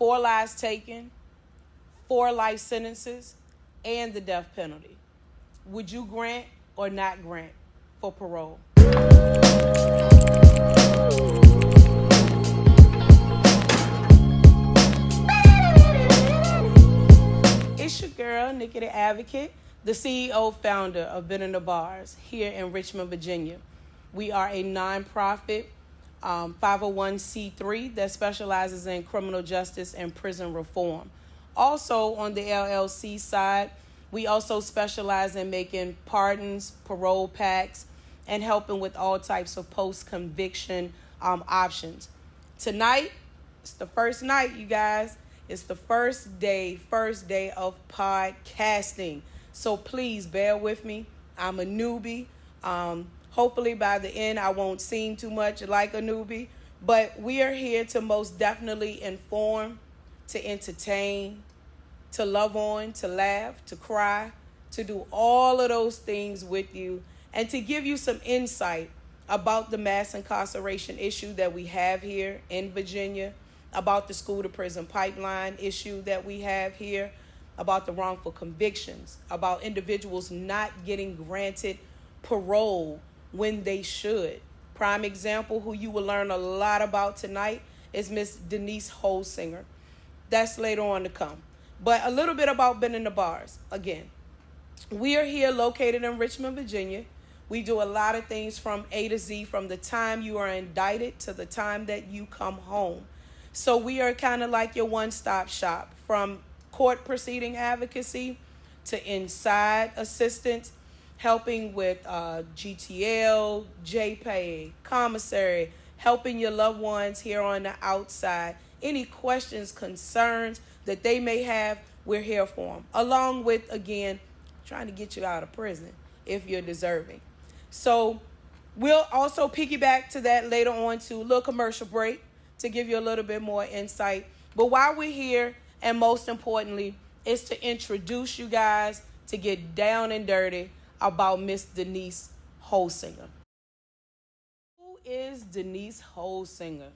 4 lives taken, 4 life sentences, and the death penalty. Would you grant or not grant for parole? It's your girl, Nikki the Advocate, the CEO founder of Been in the Bars here in Richmond, Virginia. We are a nonprofit 501c3 that specializes in criminal justice and prison reform. Also on the LLC side, we also specialize in making pardons, parole packs, and helping with all types of post-conviction options. Tonight, it's the first night, you guys. It's the first day of podcasting. So please bear with me. I'm a newbie. Hopefully by the end, I won't seem too much like a newbie. But we are here to most definitely inform, to entertain, to love on, to laugh, to cry, to do all of those things with you, and to give you some insight about the mass incarceration issue that we have here in Virginia, about the school to prison pipeline issue that we have here, about the wrongful convictions, about individuals not getting granted parole when they should. Prime example, who you will learn a lot about tonight, is Miss Denise Holsinger. That's later on to come. But a little bit about Been in the Bars. Again, we are here located in Richmond, Virginia. We do a lot of things from A to Z, from the time you are indicted to the time that you come home. So we are kind of like your one-stop shop, from court proceeding advocacy to inside assistance, helping with GTL, JPay, commissary, helping your loved ones here on the outside. Any questions, concerns that they may have, we're here for them. Along with, again, trying to get you out of prison if you're deserving. So we'll also piggyback to that later on to a little commercial break to give you a little bit more insight. But while we're here, and most importantly, is to introduce you guys to get down and dirty about Miss Denise Holsinger. Who is Denise Holsinger?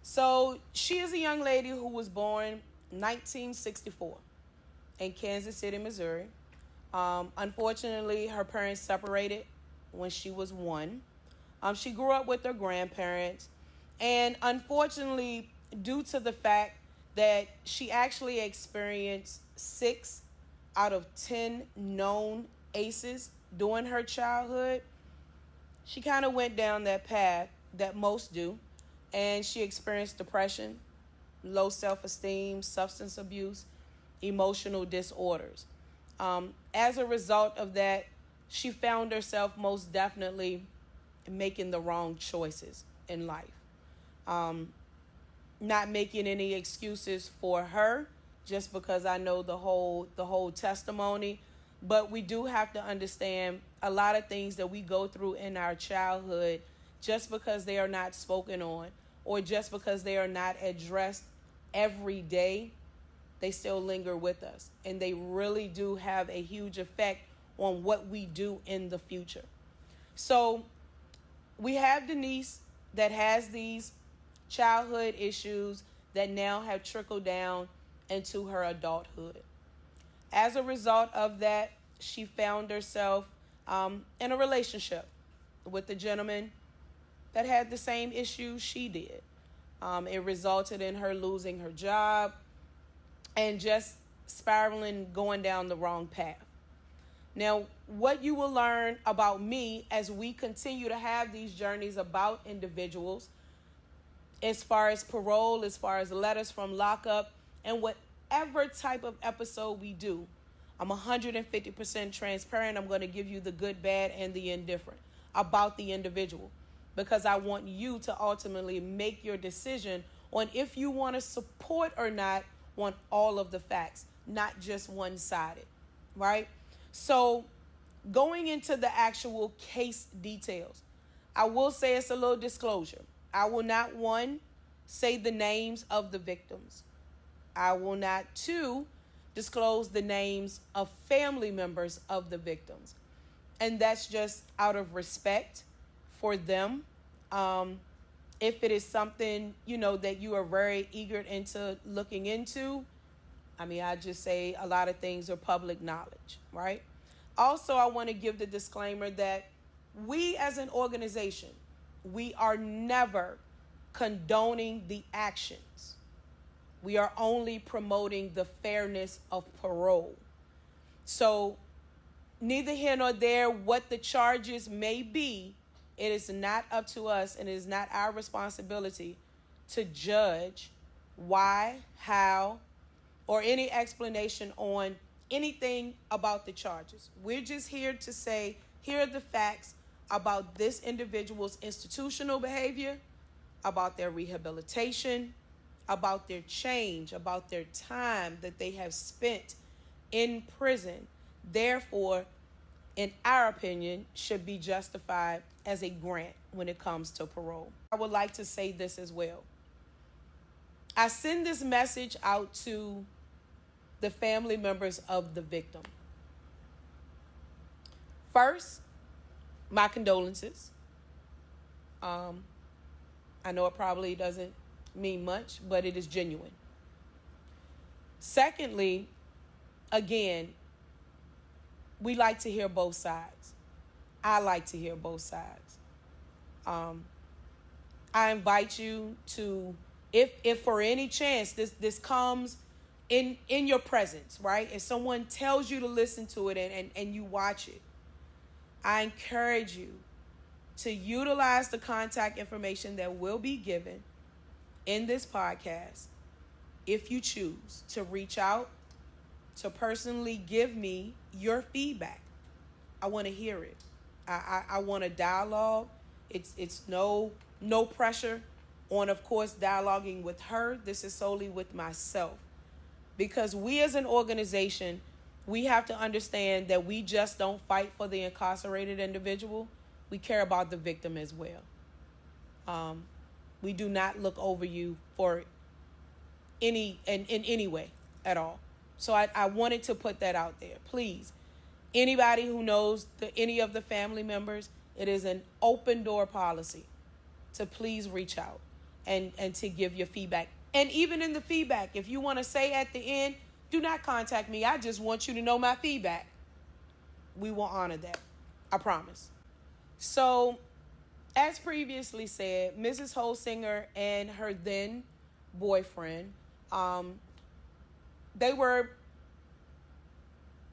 So she is a young lady who was born 1964 in Kansas City, Missouri. Unfortunately, her parents separated when she was 1. She grew up with her grandparents. And unfortunately, due to the fact that she actually experienced 6 out of 10 known ACEs during her childhood, she kind of went down that path that most do. And she experienced depression, low self-esteem, substance abuse, emotional disorders. As a result of that, she found herself most definitely making the wrong choices in life. Not making any excuses for her, just because I know the whole testimony, but we do have to understand a lot of things that we go through in our childhood, just because they are not spoken on, or just because they are not addressed every day, they still linger with us, and they really do have a huge effect on what we do in the future. So we have Denise that has these childhood issues that now have trickled down into her adulthood. As a result of that, she found herself in a relationship with a gentleman that had the same issues she did. It resulted in her losing her job and just spiraling, going down the wrong path. Now, what you will learn about me as we continue to have these journeys about individuals, as far as parole, as far as letters from lockup, and whatever type of episode we do, I'm 150% transparent. I'm going to give you the good, bad, and the indifferent about the individual, because I want you to ultimately make your decision on if you want to support or not on all of the facts, not just one-sided, right? So going into the actual case details, I will say it's a little disclosure. I will not, 1, say the names of the victims. I will not, 2, disclose the names of family members of the victims. And that's just out of respect for them. If it is something, that you are very eager into looking into, I just say a lot of things are public knowledge, right? Also, I want to give the disclaimer that we as an organization, we are never condoning the actions. We are only promoting the fairness of parole. So, neither here nor there what the charges may be, it is not up to us and it is not our responsibility to judge why, how, or any explanation on anything about the charges. We're just here to say, here are the facts about this individual's institutional behavior, about their rehabilitation, about their change, about their time that they have spent in prison. Therefore, in our opinion, should be justified as a grant when it comes to parole. I would like to say this as well. I send this message out to the family members of the victim. First, my condolences. I know it probably doesn't mean much, but it is genuine. Secondly, again, we like to hear both sides. I like to hear both sides. I invite you to, if for any chance this comes in your presence, right? If someone tells you to listen to it and you watch it, I encourage you to utilize the contact information that will be given in this podcast if you choose to reach out to personally give me your feedback. I want to hear it. I want a dialogue. It's no pressure on, of course, dialoguing with her. This is solely with myself. Because we as an organization, we have to understand that we just don't fight for the incarcerated individual. We care about the victim as well. We do not look over you for in any way at all. So I wanted to put that out there. Please, anybody who knows any of the family members, it is an open door policy to please reach out and to give your feedback. And even in the feedback, if you want to say at the end, do not contact me. I just want you to know my feedback. We will honor that. I promise. So, as previously said, Mrs. Holsinger and her then boyfriend, they were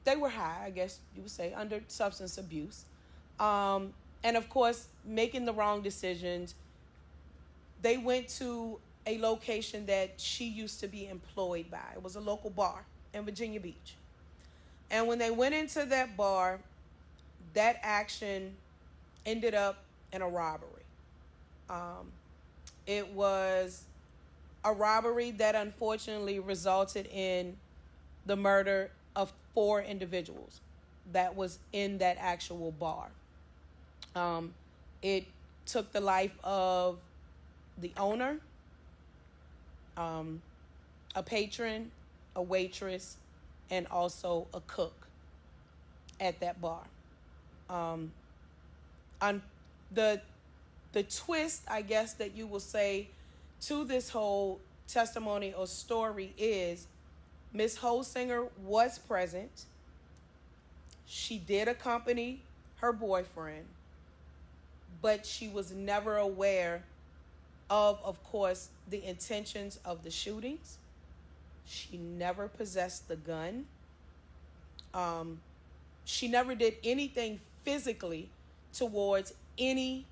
high, I guess you would say, under substance abuse. And of course, making the wrong decisions. They went to a location that she used to be employed by. It was a local bar in Virginia Beach. And when they went into that bar, that action ended up in a robbery. It was a robbery that unfortunately resulted in the murder of 4 individuals that was in that actual bar. It took the life of the owner, a patron, a waitress, and also a cook at that bar. On the twist, I guess, that you will say to this whole testimony or story is Miss Holsinger was present. She did accompany her boyfriend, but she was never aware of course, the intentions of the shootings. She never possessed the gun. She never did anything physically towards any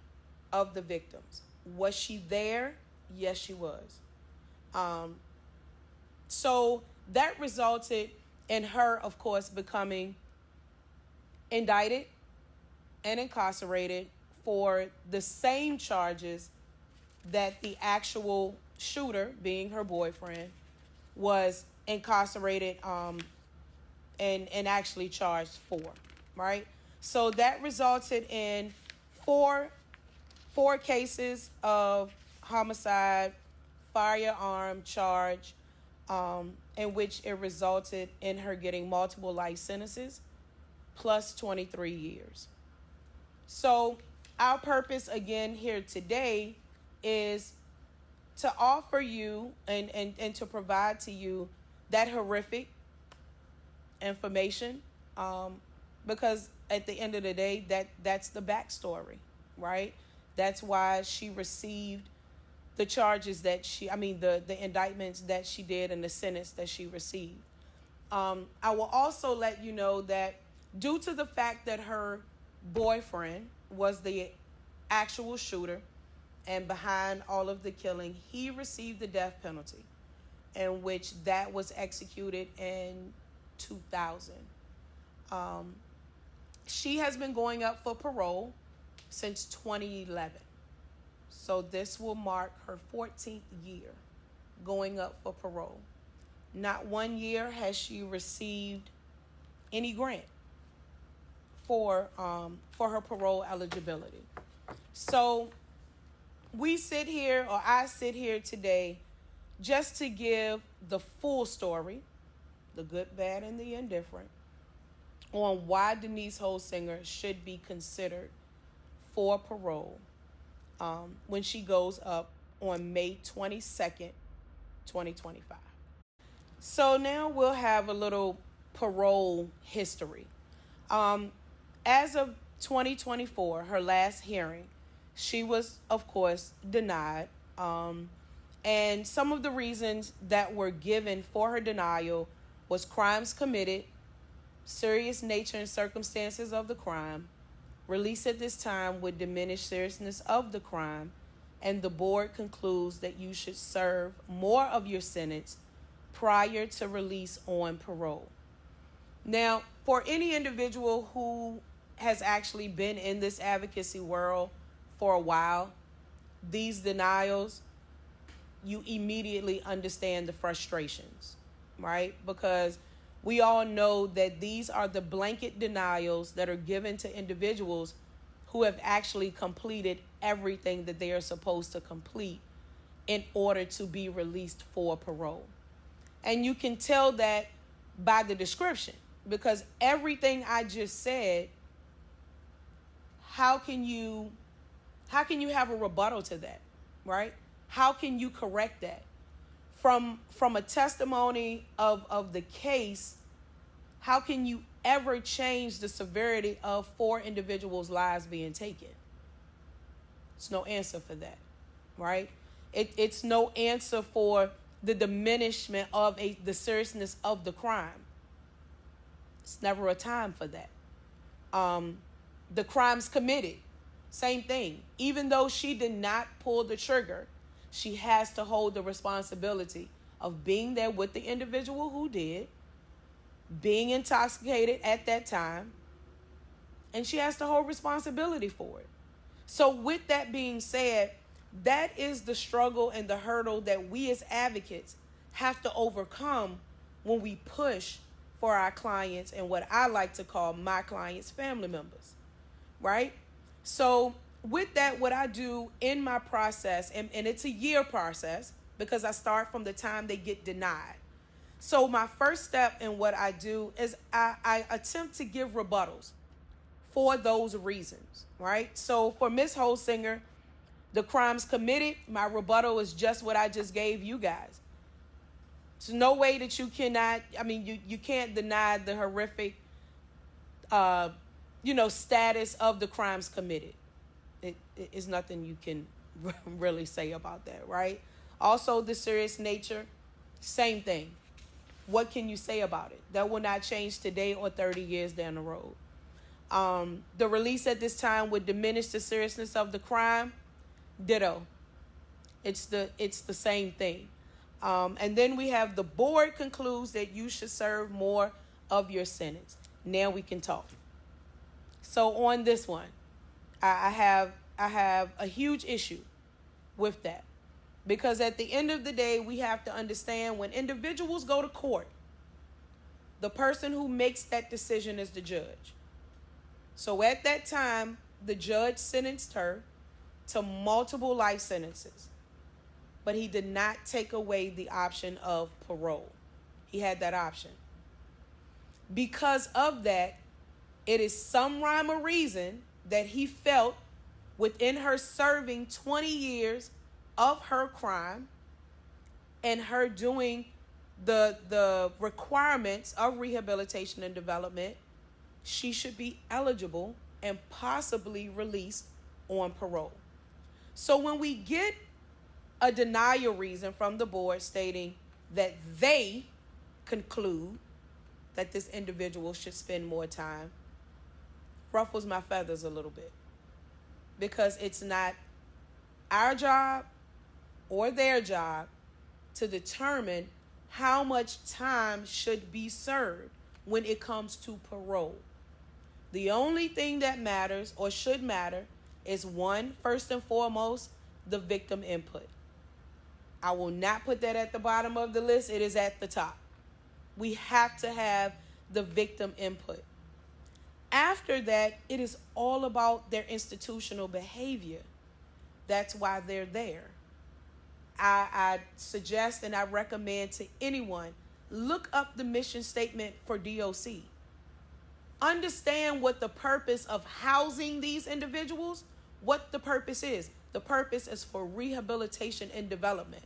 of the victims. Was she there? Yes, she was. So that resulted in her, of course, becoming indicted and incarcerated for the same charges that the actual shooter, being her boyfriend, was incarcerated and actually charged for, right? So that resulted in four cases of homicide, firearm charge, in which it resulted in her getting multiple life sentences plus 23 years. So our purpose again here today is to offer you and to provide to you that horrific information, because at the end of the day, that's the backstory, right? That's why she received the charges that the indictments that she did and the sentence that she received. I will also let you know that due to the fact that her boyfriend was the actual shooter and behind all of the killing, he received the death penalty, in which that was executed in 2000. She has been going up for parole since 2011. So this will mark her 14th year going up for parole. Not 1 year has she received any grant for her parole eligibility. So I sit here today just to give the full story, the good, bad, and the indifferent, on why Denise Holsinger should be considered for parole when she goes up on May 22nd, 2025. So now we'll have a little parole history. As of 2024, her last hearing, she was, of course, denied. And some of the reasons that were given for her denial was crimes committed, serious nature and circumstances of the crime, release at this time would diminish seriousness of the crime, and the board concludes that you should serve more of your sentence prior to release on parole. Now, for any individual who has actually been in this advocacy world for a while, these denials, you immediately understand the frustrations, right? Because we all know that these are the blanket denials that are given to individuals who have actually completed everything that they are supposed to complete in order to be released for parole. And you can tell that by the description, because everything I just said, how can you have a rebuttal to that, right? How can you correct that? From a testimony of the case, how can you ever change the severity of 4 individuals' lives being taken? It's no answer for that, right? It's no answer for the diminishment of the seriousness of the crime. It's never a time for that. The crimes committed, same thing. Even though she did not pull the trigger, she has to hold the responsibility of being there with the individual who did, being intoxicated at that time, and she has to hold responsibility for it. So with that being said, that is the struggle and the hurdle that we as advocates have to overcome when we push for our clients and what I like to call my clients' family members, right? So with that, what I do in my process, and it's a year process because I start from the time they get denied. So my first step in what I do is I attempt to give rebuttals for those reasons, right? So for Ms. Holsinger, the crimes committed, my rebuttal is just what I just gave you guys. There's no way that you cannot, you can't deny the horrific, status of the crimes committed. It is nothing you can really say about that, right? Also, the serious nature, same thing. What can you say about it? That will not change today or 30 years down the road. The release at this time would diminish the seriousness of the crime. Ditto. It's the same thing. And then we have the board concludes that you should serve more of your sentence. Now we can talk. So on this one, I have a huge issue with that, because at the end of the day, we have to understand when individuals go to court, the person who makes that decision is the judge. So at that time, the judge sentenced her to multiple life sentences, but he did not take away the option of parole. He had that option. Because of that, it is some rhyme or reason that he felt within her serving 20 years of her crime and her doing the requirements of rehabilitation and development, she should be eligible and possibly released on parole. So when we get a denial reason from the board stating that they conclude that this individual should spend more time, ruffles my feathers a little bit, because it's not our job or their job to determine how much time should be served when it comes to parole. The only thing that matters or should matter is, one, first and foremost, the victim input. I will not put that at the bottom of the list. It is at the top. We have to have the victim input. After that, it is all about their institutional behavior. That's why they're there. I suggest and I recommend to anyone, look up the mission statement for DOC. Understand what the purpose of housing these individuals, what the purpose is. The purpose is for rehabilitation and development.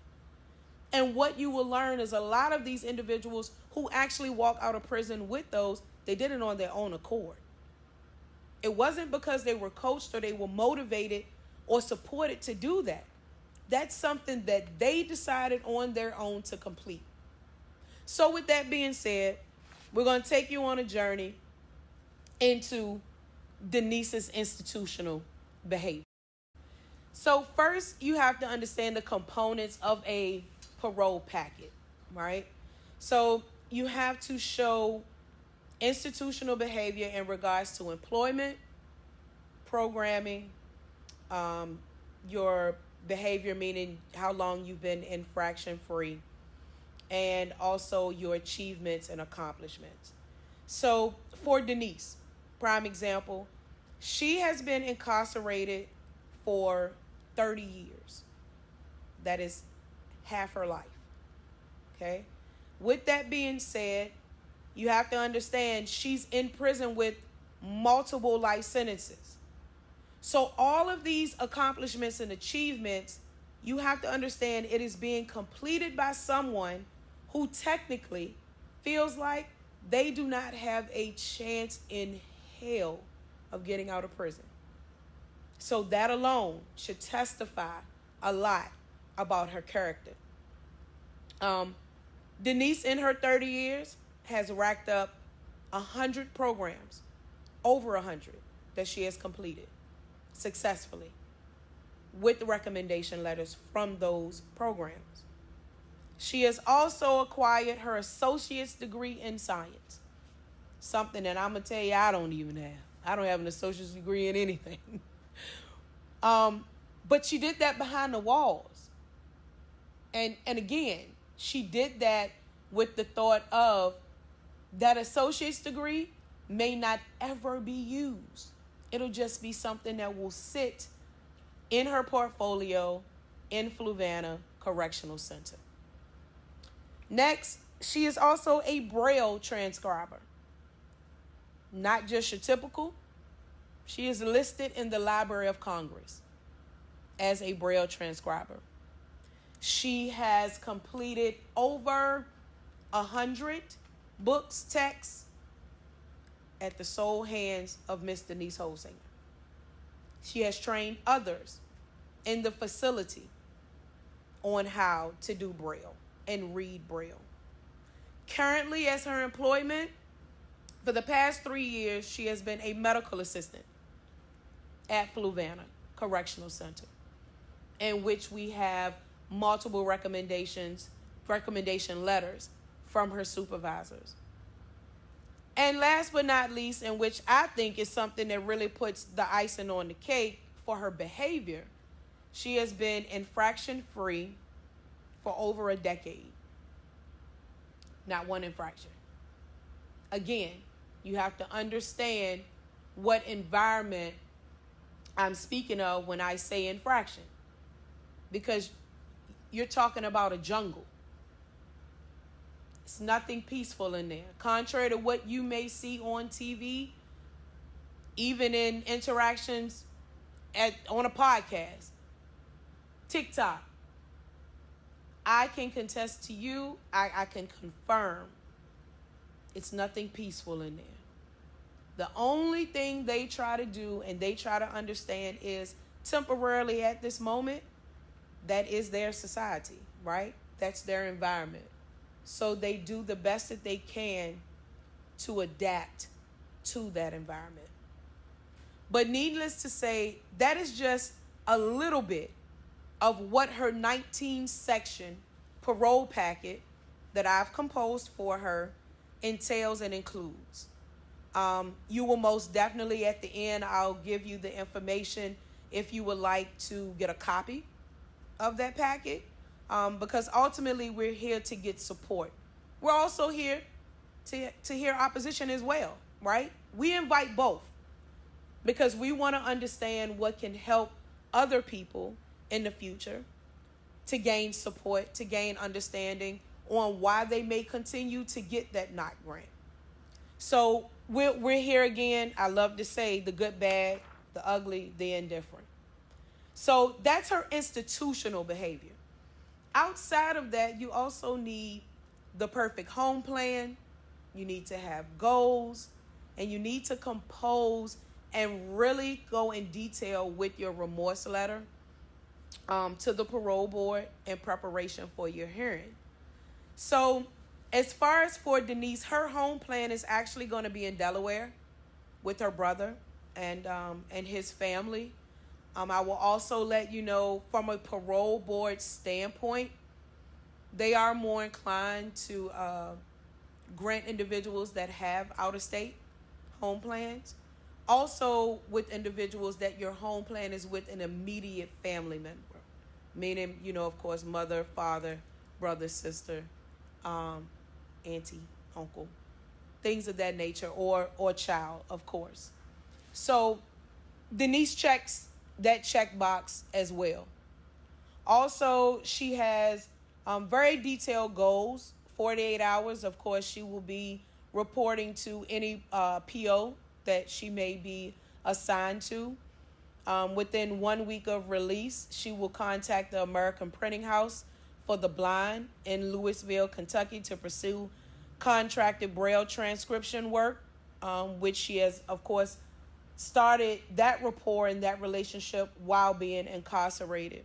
And what you will learn is a lot of these individuals who actually walk out of prison with those, they did it on their own accord. It wasn't because they were coached or they were motivated or supported to do that. That's something that they decided on their own to complete. So with that being said, we're going to take you on a journey into Denise's institutional behavior. So first, you have to understand the components of a parole packet, right? So you have to show institutional behavior in regards to employment, programming, your behavior, meaning how long you've been infraction free, and also your achievements and accomplishments. So for Denise, prime example, she has been incarcerated for 30 years. That is half her life. Okay. With that being said, you have to understand she's in prison with multiple life sentences. So all of these accomplishments and achievements, you have to understand it is being completed by someone who technically feels like they do not have a chance in hell of getting out of prison. So that alone should testify a lot about her character. Denise, in her 30 years, has racked up 100 programs, over 100, that she has completed successfully with the recommendation letters from those programs. She has also acquired her associate's degree in science, something that I'm going to tell you I don't even have. I don't have an associate's degree in anything. But she did that behind the walls. And again, she did that with the thought of that associate's degree may not ever be used. It'll just be something that will sit in her portfolio in Fluvanna Correctional Center. Next, she is also a Braille transcriber. Not just your typical. She is listed in the Library of Congress as a Braille transcriber. She has completed over 100 books, texts at the sole hands of Miss Denise Holsinger. She has trained others in the facility on how to do Braille and read Braille. Currently, as her employment, for the past 3 years, she has been a medical assistant at Fluvanna Correctional Center, in which we have multiple recommendation letters from her supervisors. And last but not least, in which I think is something that really puts the icing on the cake for her behavior, she has been infraction-free for over a decade. Not one infraction. Again, you have to understand what environment I'm speaking of when I say infraction, because you're talking about a jungle. It's nothing peaceful in there. Contrary to what you may see on TV, even in interactions on a podcast, TikTok, I can contest to you, I can confirm it's nothing peaceful in there. The only thing they try to do and they try to understand is temporarily at this moment, that is their society, right? That's their environment. So they do the best that they can to adapt to that environment. But needless to say, that is just a little bit of what her 19-section parole packet that I've composed for her entails and includes. You will most definitely at the end, I'll give you the information if you would like to get a copy of that packet, because ultimately we're here to get support. We're also here to hear opposition as well, right? We invite both because we want to understand what can help other people in the future to gain support, to gain understanding on why they may continue to get that knock grant. So we're here again. I love to say the good, bad, the ugly, the indifferent. So that's her institutional behavior. Outside of that, you also need the perfect home plan. You need to have goals, and you need to compose and really go in detail with your remorse letter to the parole board in preparation for your hearing. So as far as for Denise, her home plan is actually going to be in Delaware with her brother and his family. I will also let you know from a parole board standpoint, they are more inclined to grant individuals that have out-of-state home plans. Also with individuals that your home plan is with an immediate family member, meaning, of course, mother, father, brother, sister, auntie, uncle, things of that nature, or child, of course. So Denise checks that checkbox as well. Also, she has very detailed goals. 48 hours, of course, she will be reporting to any PO that she may be assigned to. Within 1 week of release, she will contact the American Printing House for the Blind in Louisville, Kentucky, to pursue contracted Braille transcription work, which she has, of course, started that rapport and that relationship while being incarcerated.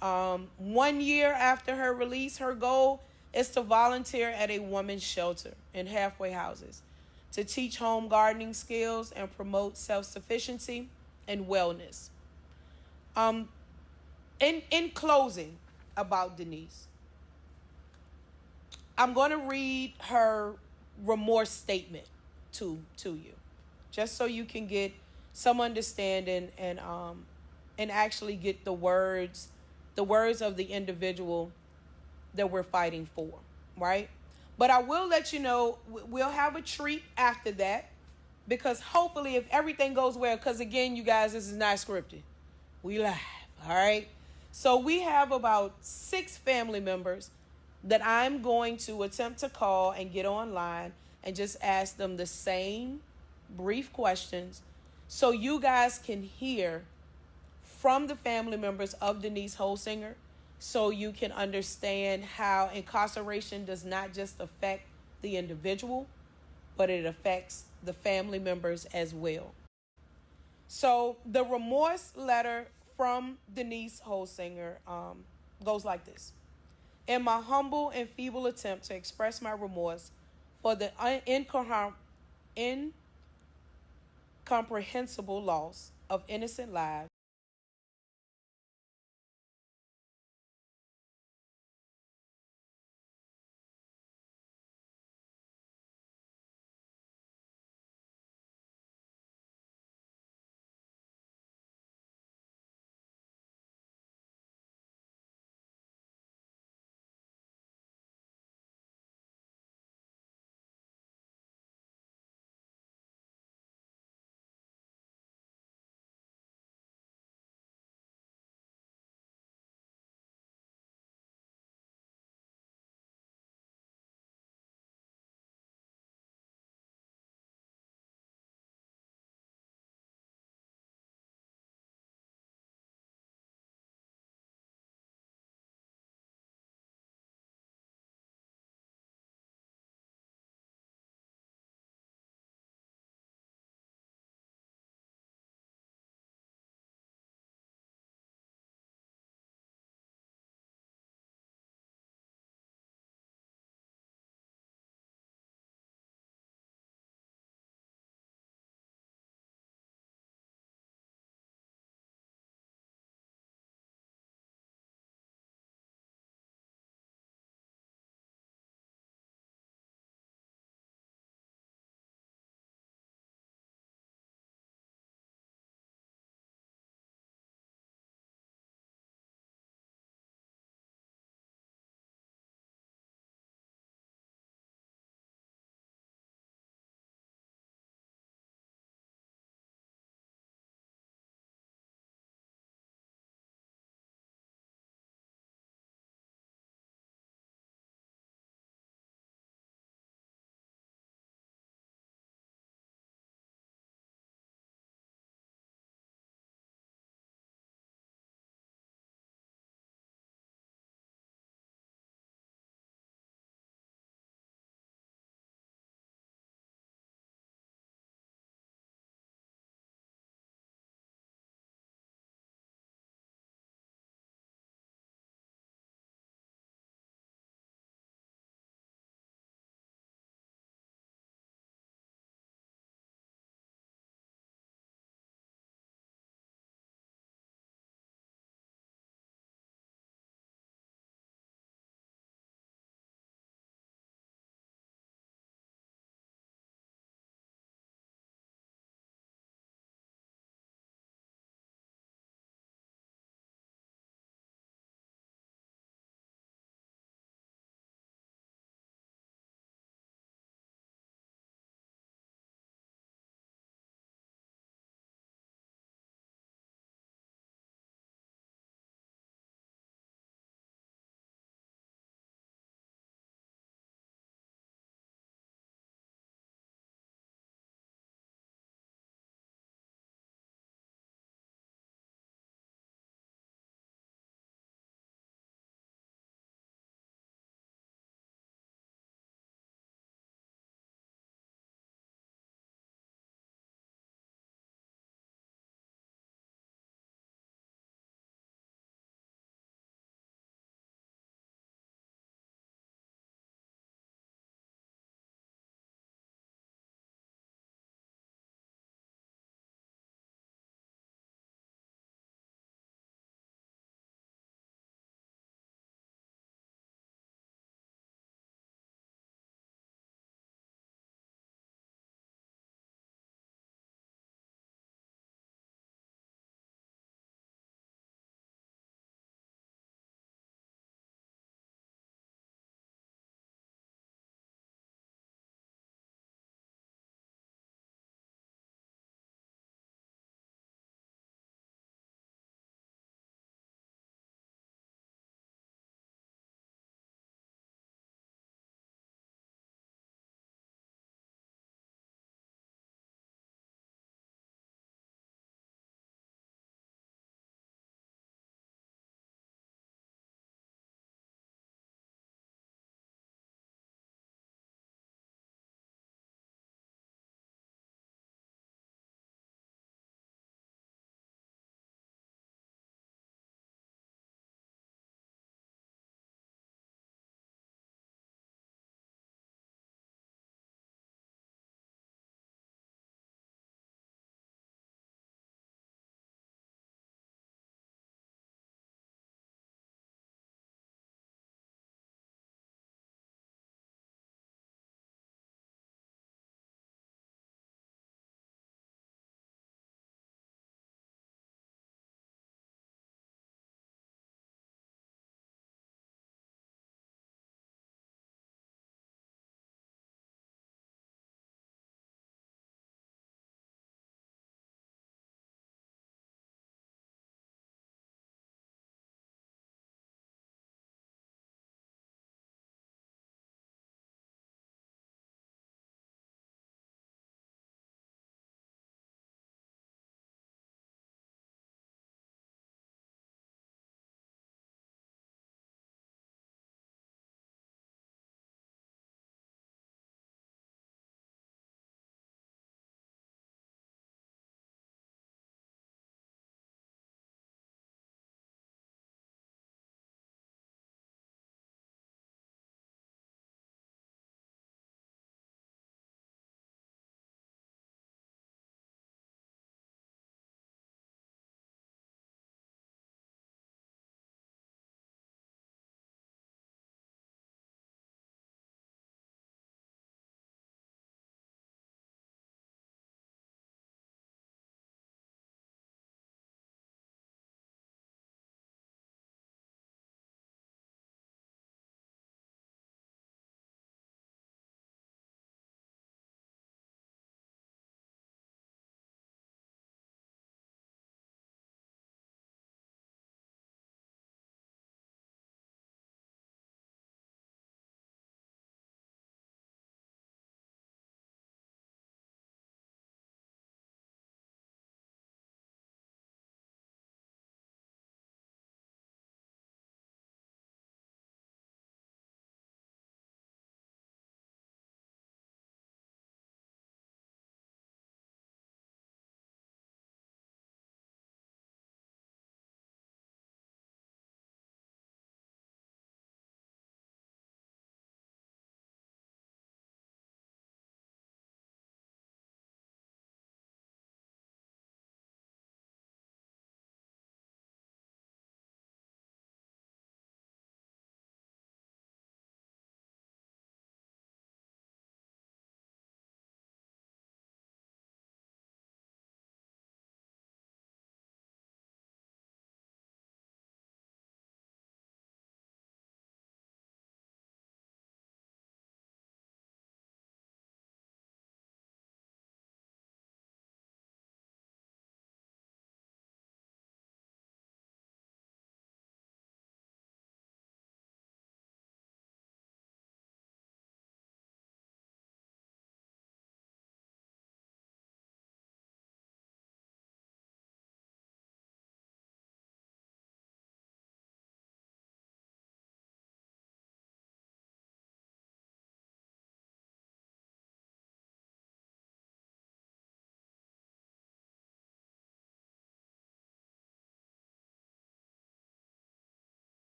1 year after her release, her goal is to volunteer at a women's shelter in halfway houses to teach home gardening skills and promote self-sufficiency and wellness. In closing about Denise, I'm going to read her remorse statement to you, just so you can get some understanding and actually get the words of the individual that we're fighting for, right? But I will let you know, we'll have a treat after that, because hopefully if everything goes well, because again, you guys, this is not scripted. We live, all right? So we have about 6 family members that I'm going to attempt to call and get online and just ask them the same brief questions so you guys can hear from the family members of Denise Holsinger, so you can understand how incarceration does not just affect the individual, but it affects the family members as well. So the remorse letter from Denise Holsinger goes like this. In my humble and feeble attempt to express my remorse for the incomprehensible loss of innocent lives,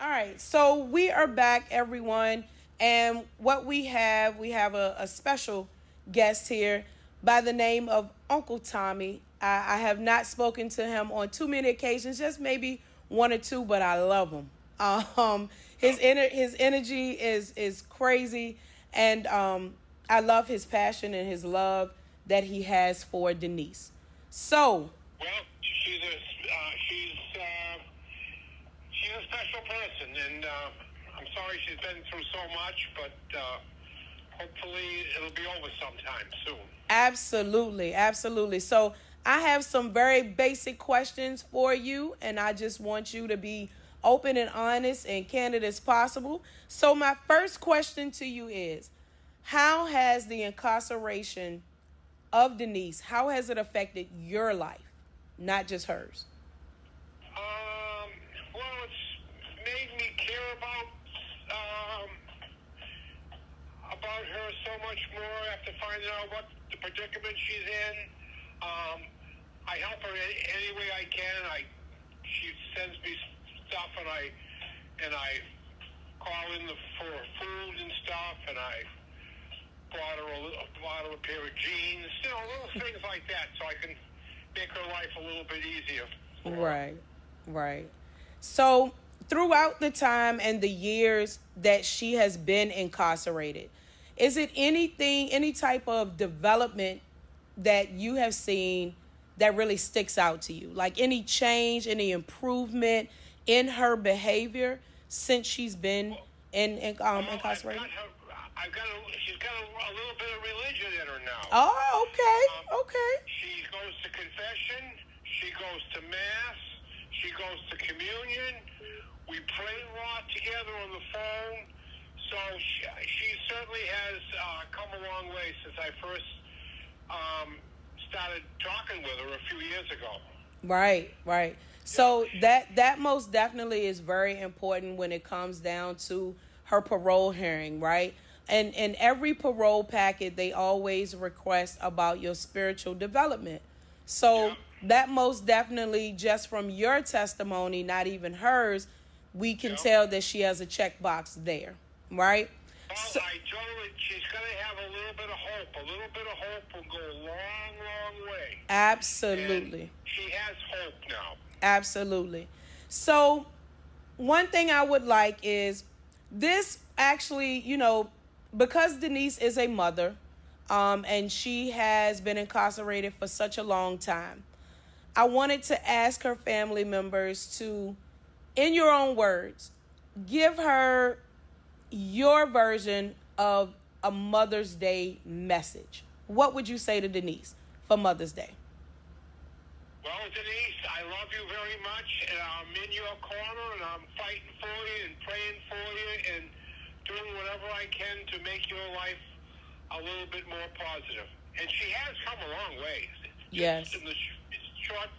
All right, so we are back, everyone, and what we have a special guest here by the name of Uncle Tommy. I have not spoken to him on too many occasions, just maybe one or two, but I love him. His energy is crazy, and I love his passion and his love that he has for Denise. So, well, she's a special person, and I'm sorry she's been through so much, but hopefully it'll be over sometime soon. absolutely, absolutely. So, I have some very basic questions for you, and I just want you to be open and honest and candid as possible. So, my first question to you is, how has the incarceration of Denise, how has it affected your life, not just hers? Well, it's made me care about her so much more after finding out what the predicament she's in. I help her any way I can. She sends me stuff, and I call in for food and stuff, and I bought her a pair of jeans, little things like that, so I can make her life a little bit easier. Right. So, throughout the time and the years that she has been incarcerated, is it any type of development that you have seen that really sticks out to you? Like any change, any improvement in her behavior since she's been incarcerated? She's got a little bit of religion in her now. Oh, okay. She goes to confession. She goes to mass. She goes to communion. We pray a lot together on the phone. So she certainly has come a long way since I first started talking with her a few years ago. Right. So that most definitely is very important when it comes down to her parole hearing, right? And in every parole packet, they always request about your spiritual development. So that most definitely, just from your testimony, not even hers, we can tell that she has a checkbox there, right? Well, I told her she's going to have a little bit of hope. A little bit of hope will go a long, long way. Absolutely. And she has hope now. Absolutely. So one thing I would like is this actually, because Denise is a mother, and she has been incarcerated for such a long time, I wanted to ask her family members to, in your own words, give her your version of a Mother's Day message. What would you say to Denise for Mother's Day? Well, Denise, I love you very much, and I'm in your corner, and I'm fighting for you and praying for you and doing whatever I can to make your life a little bit more positive. And she has come a long way. Yes. In the short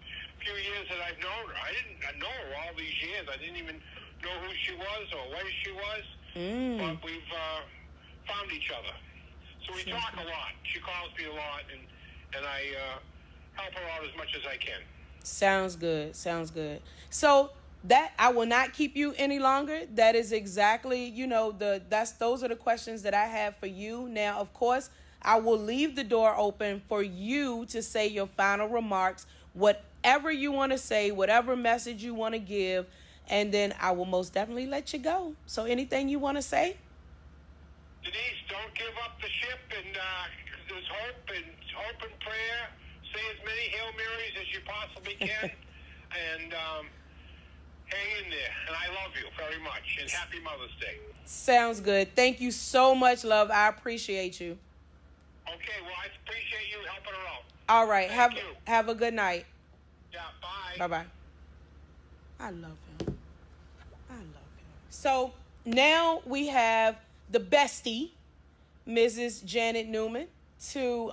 few years that I've known her. I didn't know her all these years. I didn't even know who she was or where she was. But we've found each other. So we talk a lot. She calls me a lot, and I help her out as much as I can. Sounds good. So that I will not keep you any longer. That is exactly, those are the questions that I have for you. Now, of course, I will leave the door open for you to say your final remarks, whatever you want to say, whatever message you want to give, and then I will most definitely let you go. So anything you want to say? Denise, don't give up the ship, and there's hope and prayer. Say as many Hail Marys as you possibly can, and hang in there. And I love you very much, and happy Mother's Day. Sounds good. Thank you so much, love. I appreciate you. Okay, well, I appreciate you helping her out. All right. Thank you. Have a good night. Yeah, bye. Bye-bye. I love him. So now we have the bestie, Mrs. Janet Newman, to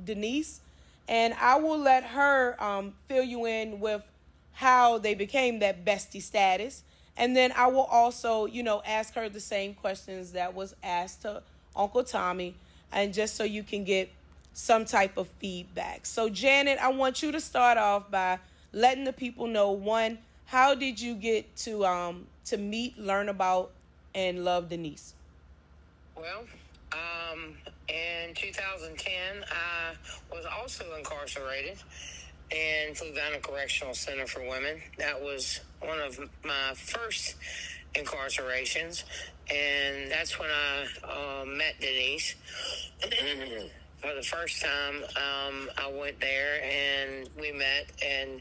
Denise. And I will let her fill you in with how they became that bestie status. And then I will also, ask her the same questions that was asked to Uncle Tommy. And just so you can get some type of feedback. So, Janet, I want you to start off by letting the people know, one, How did you get to meet, learn about, and love Denise? Well, in 2010, I was also incarcerated in Fluvanna Correctional Center for Women. That was one of my first incarcerations, and that's when I met Denise. For the first time, I went there and we met, and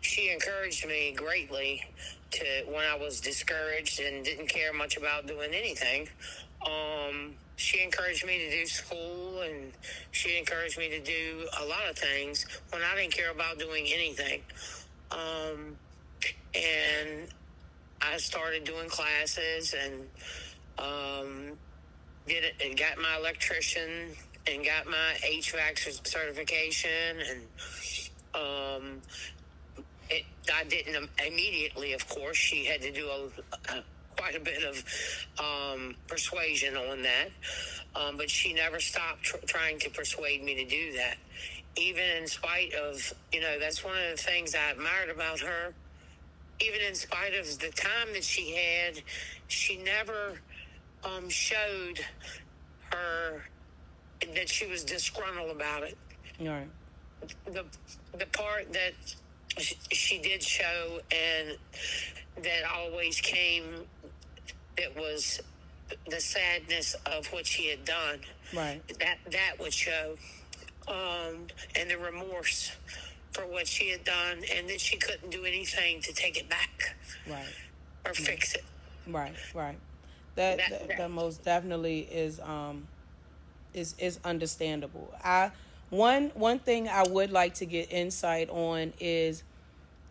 she encouraged me greatly to when I was discouraged and didn't care much about doing anything. She encouraged me to do school, and she encouraged me to do a lot of things when I didn't care about doing anything. And I started doing classes and did it and got my electrician and got my HVAC certification, and I didn't immediately, of course. She had to do quite a bit of persuasion on that, but she never stopped trying to persuade me to do that, even in spite of, that's one of the things I admired about her. Even in spite of the time that she had, she never showed her that she was disgruntled about it. All right. The part that she did show, and that always came, it was the sadness of what she had done. Right. That would show, and the remorse for what she had done, and that she couldn't do anything to take it back. Right. Or fix it. Right. That most definitely is understandable. One thing I would like to get insight on is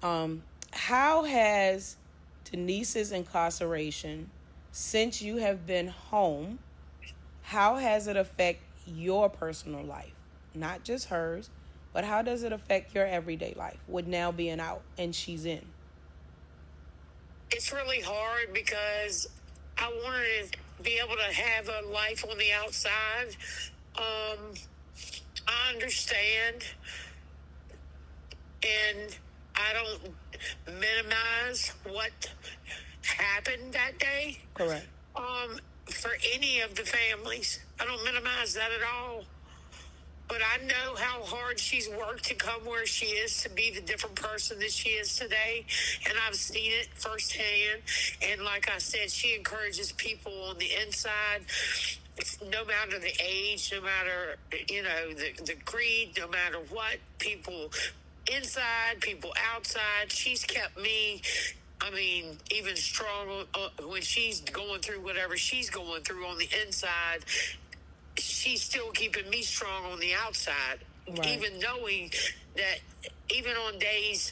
how has Denise's incarceration, since you have been home, how has it affected your personal life? Not just hers, but how does it affect your everyday life with now being out and she's in? It's really hard because I wanted to be able to have a life on the outside. I understand, and I don't minimize what happened that day. Correct. For any of the families, I don't minimize that at all. But I know how hard she's worked to come where she is, to be the different person that she is today. And I've seen it firsthand. And like I said, she encourages people on the inside, no matter the age, no matter, the creed, no matter what, people inside, people outside. She's kept me, even strong when she's going through whatever she's going through on the inside. She's still keeping me strong on the outside, right. Even knowing that even on days